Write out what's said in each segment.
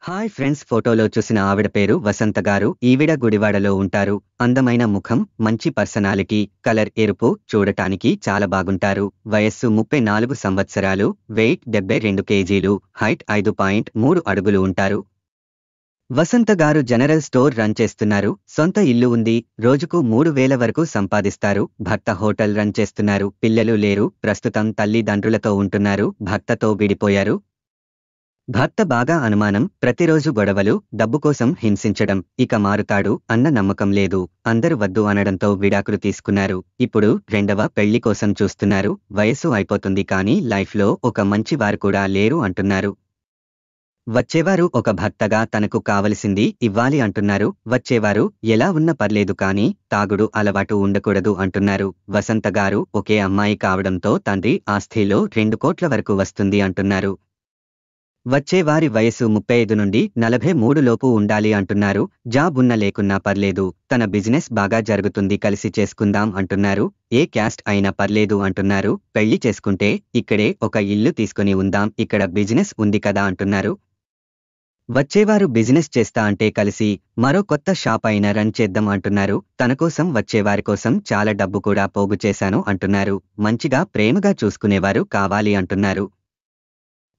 Hi friends, ఫోటోలో చూసిన ఆవిడ పేరు వసంత గారు. ఈవిడ గుడివాడలో ఉంటారు. అందమైన ముఖం, మంచి పర్సనాలిటీ, కలర్ ఎరుపు, చూడటానికి చాలా బాగుంటారు. వయస్సు 34 సంవత్సరాలు, వెయిట్ 72 కేజీలు, హైట్ 5.3 అడుగులు ఉంటారు. వసంత గారు జనరల్ స్టోర్ రన్ చేస్తున్నారు. సొంత ఇల్లు ఉంది. రోజుకు 3000 వరకు సంపాదిస్తారు. భర్త హోటల్ రన్ చేస్తున్నారు. పిల్లలు లేరు. ప్రస్తుతం తల్లిదండ్రులతో ఉంటున్నారు. భర్తతో విడిపోయారు. భర్త బాగా అనుమానం, ప్రతిరోజు గొడవలు, డబ్బు కోసం హింసించడం. ఇక మారుతాడు అన్న నమ్మకం లేదు. అందరూ వద్దు అనడంతో విడాకులు తీసుకున్నారు. ఇప్పుడు రెండవ పెళ్లి కోసం చూస్తున్నారు. వయసు అయిపోతుంది కానీ లైఫ్లో ఒక మంచి వారు కూడా లేరు అంటున్నారు. వచ్చేవారు ఒక భర్తగా తనకు కావలసింది ఇవ్వాలి అంటున్నారు. వచ్చేవారు ఎలా ఉన్న పర్లేదు కానీ తాగుడు అలవాటు ఉండకూడదు అంటున్నారు. వసంత గారు ఒకే అమ్మాయి కావడంతో తండ్రి ఆస్తిలో 2 కోట్ల వరకు వస్తుంది అంటున్నారు. వచ్చేవారి వయసు 35 నుండి 43 లోపు ఉండాలి అంటున్నారు. జాబ్ ఉన్న లేకున్నా పర్లేదు, తన బిజినెస్ బాగా జరుగుతుంది, కలిసి చేసుకుందాం అంటున్నారు. ఏ క్యాస్ట్ అయినా పర్లేదు అంటున్నారు. పెళ్లి చేసుకుంటే ఇక్కడే ఒక ఇల్లు తీసుకుని ఉందాం, ఇక్కడ బిజినెస్ ఉంది కదా అంటున్నారు. వచ్చేవారు బిజినెస్ చేస్తా అంటే కలిసి మరో కొత్త షాప్ అయినా రన్ చేద్దాం అంటున్నారు. తన కోసం వచ్చేవారి కోసం చాలా డబ్బు కూడా పోగు చేశాను అంటున్నారు. మంచిగా ప్రేమగా చూసుకునేవారు కావాలి అంటున్నారు.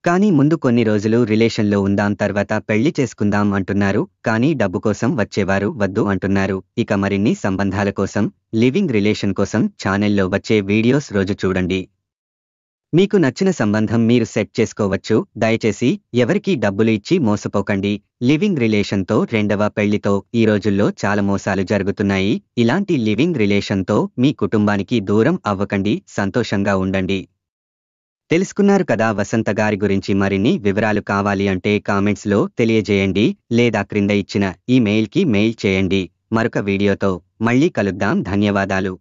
కానీ ముందు కొన్ని రోజులు రిలేషన్లో ఉందాం, తర్వాత పెళ్లి చేసుకుందాం అంటున్నారు. కానీ డబ్బు కోసం వచ్చేవారు వద్దు అంటున్నారు. ఇక మరిన్ని సంబంధాల కోసం, లివింగ్ రిలేషన్ కోసం ఛానల్లో వచ్చే వీడియోస్ రోజు చూడండి. మీకు నచ్చిన సంబంధం మీరు సెట్ చేసుకోవచ్చు. దయచేసి ఎవరికీ డబ్బులు ఇచ్చి మోసపోకండి. లివింగ్ రిలేషన్తో రెండవ పెళ్లితో ఈ రోజుల్లో చాలా మోసాలు జరుగుతున్నాయి. ఇలాంటి లివింగ్ రిలేషన్తో మీ కుటుంబానికి దూరం అవ్వకండి. సంతోషంగా ఉండండి. తెలుసుకున్నారు కదా వసంత గారి గురించి. మరిన్ని వివరాలు కావాలి అంటే కామెంట్స్లో తెలియజేయండి, లేదా క్రింద ఇచ్చిన ఈమెయిల్కి మెయిల్ చేయండి. మరొక వీడియోతో మళ్ళీ కలుద్దాం. ధన్యవాదాలు.